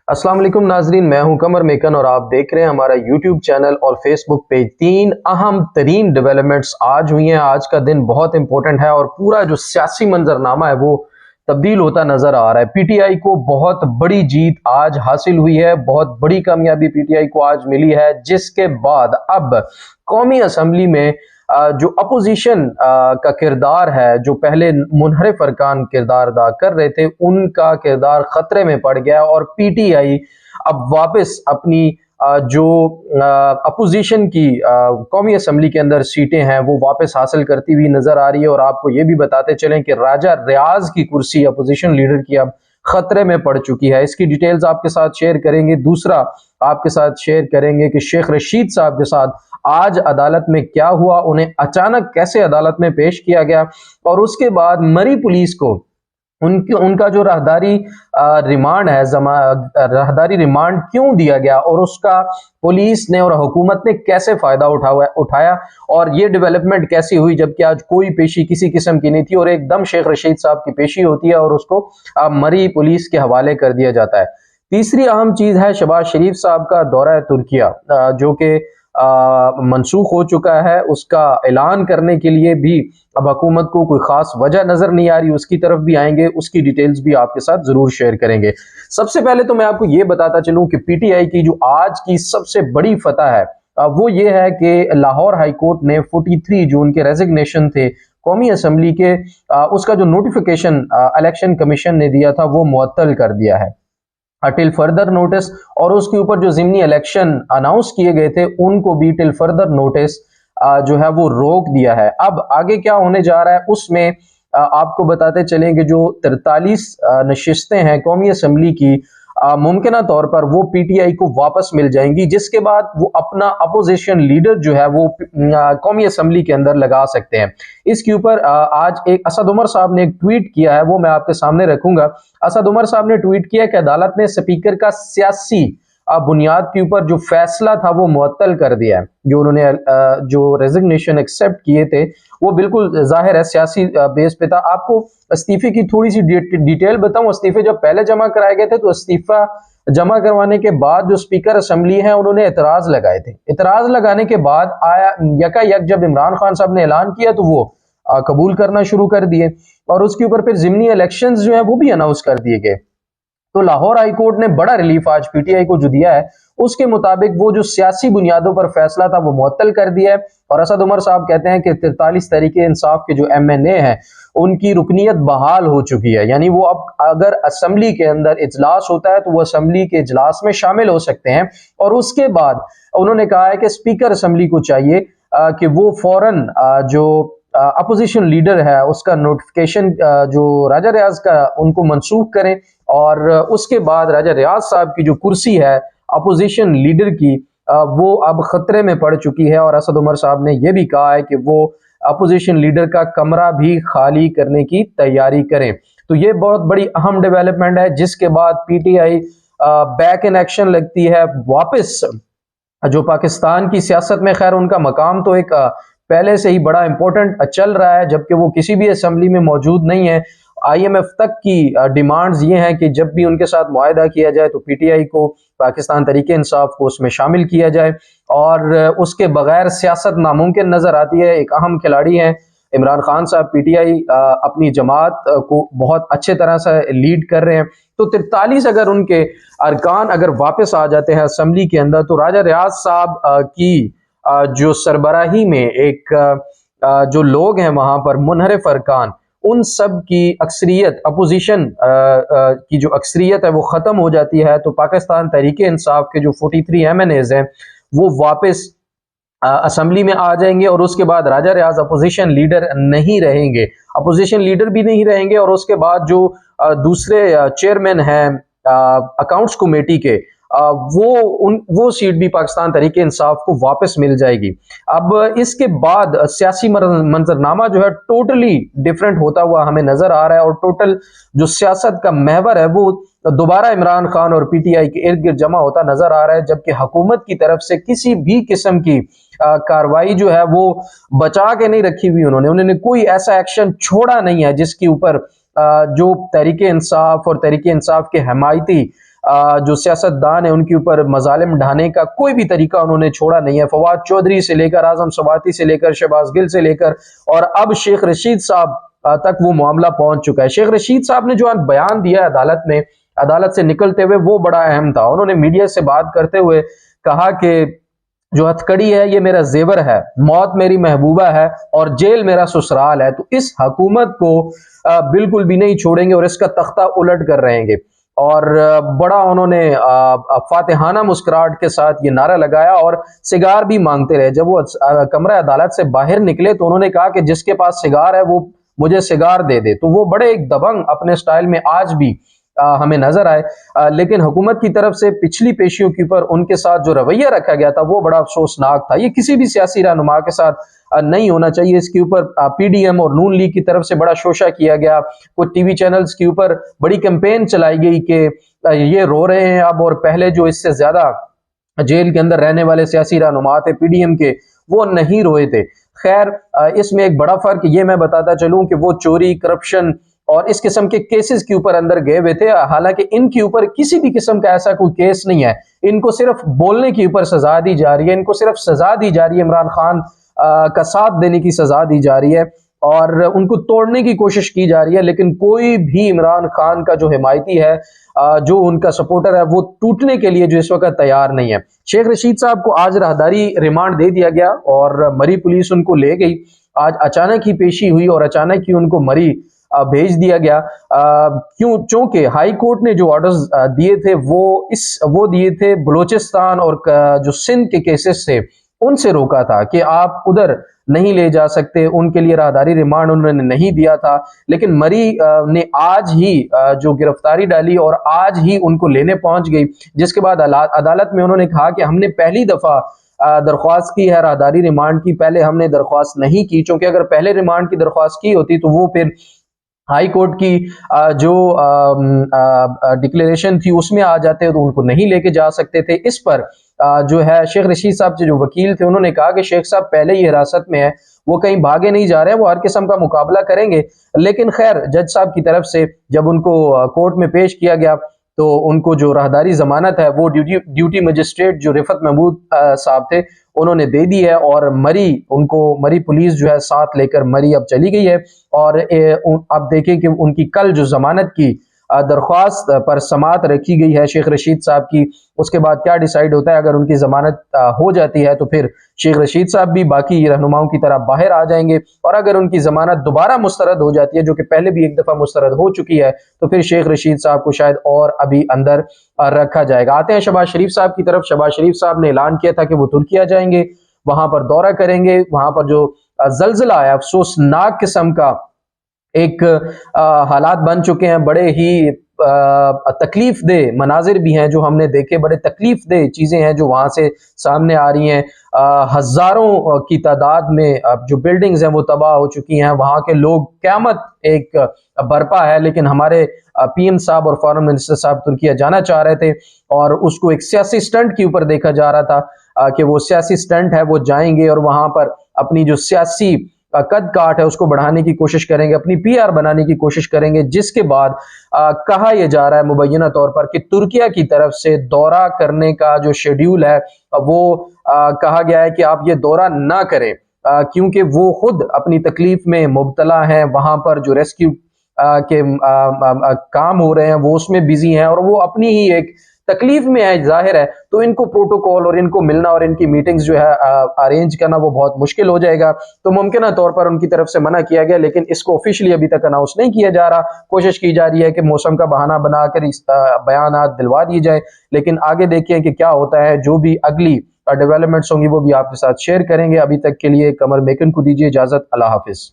अस्सलाम वालेकुम नाजरीन, मैं हूं कमर मेकन और आप देख रहे हैं हमारा यूट्यूब चैनल और फेसबुक पेज। तीन अहम तरीन डेवलपमेंट्स आज हुई हैं। आज का दिन बहुत इंपॉर्टेंट है और पूरा जो सियासी मंजरनामा है वो तब्दील होता नजर आ रहा है। पीटीआई को बहुत बड़ी जीत आज हासिल हुई है, बहुत बड़ी कामयाबी पीटीआई को आज मिली है, जिसके बाद अब कौमी असम्बली में जो अपोजिशन का किरदार है, जो पहले मुनहरिफ अरकान किरदार अदा कर रहे थे, उनका किरदार खतरे में पड़ गया और पीटीआई अब वापस अपनी जो अपोजिशन की कौमी असम्बली के अंदर सीटें हैं वो वापस हासिल करती हुई नजर आ रही है। और आपको ये भी बताते चलें कि राजा रियाज की कुर्सी अपोजिशन लीडर की अब खतरे में पड़ चुकी है। इसकी डिटेल्स आपके साथ शेयर करेंगे। दूसरा आपके साथ शेयर करेंगे कि शेख रशीद साहब के साथ आज अदालत में क्या हुआ, उन्हें अचानक कैसे अदालत में पेश किया गया, और उसके बाद मरी पुलिस को उनका जो राहदारी रिमांड है, राहदारी रिमांड क्यों दिया गया और उसका पुलिस ने और हुकूमत ने कैसे फायदा उठाया और ये डेवलपमेंट कैसी हुई, जबकि आज कोई पेशी किसी किस्म की नहीं थी और एकदम शेख रशीद साहब की पेशी होती है और उसको मरी पुलिस के हवाले कर दिया जाता है। तीसरी अहम चीज है शहबाज शरीफ साहब का दौरा तुर्किया, जो कि मनसूख हो चुका है। उसका ऐलान करने के लिए भी अब हुकूमत को कोई खास वजह नजर नहीं आ रही, उसकी तरफ भी आएंगे, उसकी डिटेल्स भी आपके साथ जरूर शेयर करेंगे। सबसे पहले तो मैं आपको ये बताता चलूं कि पीटीआई की जो आज की सबसे बड़ी फतह है वो ये है कि लाहौर हाई कोर्ट ने 43 जो उनके रेजिग्नेशन थे कौमी असम्बली के, उसका जो नोटिफिकेशन इलेक्शन कमीशन ने दिया था वो मुअत्तल कर दिया है टिल फर्दर नोटिस, और उसके ऊपर जो ज़िमनी इलेक्शन अनाउंस किए गए थे उनको भी टिल फर्दर नोटिस जो है वो रोक दिया है। अब आगे क्या होने जा रहा है उसमें आपको बताते चलेंगे। जो 43 नशिस्तें हैं कौमी असम्बली की, मुमकिन तौर पर वो पीटीआई को वापस मिल जाएंगी, जिसके बाद वो अपना अपोजिशन लीडर जो है वो कौमी असम्बली के अंदर लगा सकते हैं। इसके ऊपर आज एक असद उमर साहब ने एक ट्वीट किया है, वो मैं आपके सामने रखूंगा। असद उमर साहब ने ट्वीट किया कि अदालत ने स्पीकर का सियासी बुनियाद के ऊपर जो फैसला था वो मुअत्तल कर दिया है। जो उन्होंने जो रेजिग्नेशन एक्सेप्ट किए थे वो बिल्कुल जाहिर है सियासी बेस पे था। आपको इस्तीफे की थोड़ी सी डिटेल बताऊं। इस्तीफे जब पहले जमा कराए गए थे तो इस्तीफा जमा करवाने के बाद जो स्पीकर असम्बली हैं उन्होंने एतराज लगाए थे। एतराज लगाने के बाद आया यकायक जब इमरान खान साहब ने ऐलान किया तो वो कबूल करना शुरू कर दिए और उसके ऊपर फिर ज़िमनी इलेक्शंस जो है वो भी अनाउंस कर दिए गए। तो लाहौर हाई कोर्ट ने बड़ा रिलीफ आज पीटीआई को जो दिया है उसके मुताबिक वो जो सियासी बुनियादों पर फैसला था वो मुअत्तल कर दिया है। और असद उमर साहब कहते हैं कि 43 तरीके इंसाफ के जो एमएनए हैं उनकी रुकनीत बहाल हो चुकी है, यानी वो अब अगर असम्बली के अंदर इजलास होता है तो वो असम्बली के इजलास में शामिल हो सकते हैं। और उसके बाद उन्होंने कहा है कि स्पीकर असम्बली को चाहिए कि वो फौरन जो अपोजिशन लीडर है उसका नोटिफिकेशन जो राजा रियाज का उनको मनसूख करें, और उसके बाद राजा रियाज साहब की जो कुर्सी है अपोजिशन लीडर की वो अब खतरे में पड़ चुकी है। और असद उमर साहब ने यह भी कहा है कि वो अपोजिशन लीडर का कमरा भी खाली करने की तैयारी करें। तो ये बहुत बड़ी अहम डेवलपमेंट है, जिसके बाद पीटीआई बैक इन एक्शन लगती है वापस। जो पाकिस्तान की सियासत में खैर उनका मकाम तो एक पहले से ही बड़ा इंपॉर्टेंट चल रहा है, जबकि वो किसी भी असम्बली में मौजूद नहीं है। आईएमएफ तक की डिमांड्स ये हैं कि जब भी उनके साथ मुआहदा किया जाए तो पीटीआई को, पाकिस्तान तरीके इंसाफ को उसमें शामिल किया जाए, और उसके बगैर सियासत नामुमकिन नजर आती है। एक अहम खिलाड़ी हैं इमरान खान साहब, पीटीआई अपनी जमात को बहुत अच्छे तरह से लीड कर रहे हैं। तो 43 अगर उनके अरकान अगर वापस आ जाते हैं असम्बली के अंदर तो राजा रियाज साहब की जो सरबराही में एक जो लोग हैं वहां पर मुनहरिफ अरकान, उन सब की अक्सरियत, अपोजिशन की जो अक्सरियत है वो खत्म हो जाती है। तो पाकिस्तान तहरीके इंसाफ के जो 43 एमएनएज हैं वो वापस असम्बली में आ जाएंगे, और उसके बाद राजा रियाज अपोजिशन लीडर नहीं रहेंगे, अपोजिशन लीडर भी नहीं रहेंगे। और उसके बाद जो दूसरे चेयरमैन हैं अकाउंट्स कमेटी के, वो सीट भी पाकिस्तान तहरीके इंसाफ को वापस मिल जाएगी। अब इसके बाद सियासी मंजरनामा जो है टोटली डिफरेंट होता हुआ हमें नजर आ रहा है, और टोटल जो सियासत का महवर है वो दोबारा इमरान खान और पीटीआई के इर्द गिर्द जमा होता नजर आ रहा है, जबकि हुकूमत की तरफ से किसी भी किस्म की कार्रवाई जो है वो बचा के नहीं रखी हुई। उन्होंने कोई ऐसा एक्शन छोड़ा नहीं है जिसके ऊपर जो तहरीके इंसाफ और तहरीके इंसाफ के हमायती जो सियासतदान है उनके ऊपर मजालिम ढाने का कोई भी तरीका उन्होंने छोड़ा नहीं है। फवाद चौधरी से लेकर, आजम सवाती से लेकर, शहबाज गिल से लेकर और अब शेख रशीद साहब तक वो मामला पहुंच चुका है। शेख रशीद साहब ने जो बयान दिया अदालत में, अदालत से निकलते हुए, वो बड़ा अहम था। उन्होंने मीडिया से बात करते हुए कहा कि जो हथकड़ी है ये मेरा जेवर है, मौत मेरी महबूबा है और जेल मेरा ससुराल है। तो इस हुकूमत को बिल्कुल भी नहीं छोड़ेंगे और इसका तख्ता उलट कर रहेंगे। और बड़ा उन्होंने फातिहाना मुस्कुराहट के साथ ये नारा लगाया और सिगार भी मांगते रहे। जब वो कमरा अदालत से बाहर निकले तो उन्होंने कहा कि जिसके पास सिगार है वो मुझे सिगार दे दे। तो वो बड़े एक दबंग अपने स्टाइल में आज भी हमें नजर आए। लेकिन हुकूमत की तरफ से पिछली पेशियों के ऊपर उनके साथ जो रवैया रखा गया था वो बड़ा अफसोसनाक था। ये किसी भी सियासी रहनुमा के साथ नहीं होना चाहिए। इसके ऊपर पीडीएम और नून लीग की तरफ से बड़ा शोशा किया गया। कुछ टीवी चैनल्स के ऊपर बड़ी कैंपेन चलाई गई कि ये रो रहे हैं अब, और पहले जो इससे ज्यादा जेल के अंदर रहने वाले सियासी रहनुमा थे पीडीएम के, वो नहीं रोए थे। खैर, इसमें एक बड़ा फर्क ये मैं बताता चलूं कि वो चोरी, करप्शन और इस किस्म के केसेस के ऊपर अंदर गए हुए थे। हालांकि इनके ऊपर किसी भी किस्म का ऐसा कोई केस नहीं है। इनको सिर्फ बोलने के ऊपर सजा दी जा रही है, इनको सिर्फ सजा दी जा रही है, इमरान खान का साथ देने की सजा दी जा रही है और उनको तोड़ने की कोशिश की जा रही है। लेकिन कोई भी इमरान खान का जो हिमायती है, जो उनका सपोर्टर है, वो टूटने के लिए जो इस वक्त तैयार नहीं है। शेख रशीद साहब को आज राहदारी रिमांड दे दिया गया और मरी पुलिस उनको ले गई। आज अचानक ही पेशी हुई और अचानक ही उनको मरी भेज दिया गया। क्यों? चूंकि हाई कोर्ट ने जो ऑर्डर्स दिए थे वो दिए थे बलोचिस्तान और जो सिंध के केसेस थे उनसे रोका था कि आप उधर नहीं ले जा सकते। उनके लिए राहदारी रिमांड उन्होंने नहीं दिया था। लेकिन मरी ने आज ही जो गिरफ्तारी डाली और आज ही उनको लेने पहुंच गई, जिसके बाद अदालत में उन्होंने कहा कि हमने पहली दफा दरख्वास्त की है राहदारी रिमांड की, पहले हमने दरख्वास्त नहीं की। क्योंकि अगर पहले रिमांड की दरख्वास्त की होती तो वो फिर हाई कोर्ट की जो डिक्लेरेशन थी उसमें आ जाते तो उनको नहीं लेके जा सकते थे। इस पर जो है शेख रशीद साहब जो वकील थे उन्होंने कहा कि शेख साहब पहले ही हिरासत में है, वो कहीं भागे नहीं जा रहे हैं, वो हर किस्म का मुकाबला करेंगे। लेकिन खैर, जज साहब की तरफ से जब उनको कोर्ट में पेश किया गया तो उनको जो राहदारी जमानत है वो ड्यूटी मजिस्ट्रेट जो रिफत महमूद साहब थे उन्होंने दे दी है और मरी पुलिस जो है साथ लेकर मरी अब चली गई है। और अब देखें कि उनकी कल जो जमानत की दरख्वास्त पर समात रखी गई है शेख रशीद साहब की, उसके बाद क्या डिसाइड होता है। अगर उनकी जमानत हो जाती है तो फिर शेख रशीद साहब भी बाकी रहनुमाओं की तरह बाहर आ जाएंगे, और अगर उनकी जमानत दोबारा मुस्तरद हो जाती है, जो कि पहले भी एक दफा मुस्तरद हो चुकी है, तो फिर शेख रशीद साहब को शायद और अभी अंदर रखा जाएगा। आते हैं शहबाज शरीफ साहब की तरफ। शहबाज शरीफ साहब ने ऐलान किया था कि वो तुर्किया जाएंगे, वहां पर दौरा करेंगे। वहां पर जो जल्जला है, अफसोसनाक किस्म का एक हालात बन चुके हैं, बड़े ही तकलीफ दे मनाजिर भी हैं जो हमने देखे, बड़े तकलीफ दे चीज़ें हैं जो वहाँ से सामने आ रही हैं। हज़ारों की तादाद में जो बिल्डिंग्स हैं वो तबाह हो चुकी हैं, वहाँ के लोग, क़यामत एक बरपा है। लेकिन हमारे पीएम साहब और फॉरेन मिनिस्टर साहब तुर्किया जाना चाह रहे थे और उसको एक सियासी स्टंट के ऊपर देखा जा रहा था कि वो सियासी स्टंट है, वो जाएंगे और वहाँ पर अपनी जो सियासी कद काट है उसको बढ़ाने की कोशिश करेंगे, अपनी पीआर बनाने की कोशिश करेंगे। जिसके बाद कहा यह जा रहा है मुबैना तौर पर कि तुर्किया की तरफ से दौरा करने का जो शेड्यूल है वो कहा गया है कि आप ये दौरा ना करें, क्योंकि वो खुद अपनी तकलीफ में मुब्तला हैं। वहां पर जो रेस्क्यू के काम हो रहे हैं वो उसमें बिजी हैं और वो अपनी ही एक तकलीफ में है, जाहिर है। तो इनको प्रोटोकॉल और इनको मिलना और इनकी मीटिंग्स जो है अरेंज करना वो बहुत मुश्किल हो जाएगा। तो मुमकिन तौर पर उनकी तरफ से मना किया गया, लेकिन इसको ऑफिशियली अभी तक अनाउंस नहीं किया जा रहा। कोशिश की जा रही है कि मौसम का बहाना बनाकर इस बयानात दिलवा दिए जाए, लेकिन आगे देखिए कि क्या होता है। जो भी अगली डेवलपमेंट्स होंगी वो भी आपके साथ शेयर करेंगे। अभी तक के लिए कमर मेकन को दीजिए इजाजत। अल्लाह हाफिज।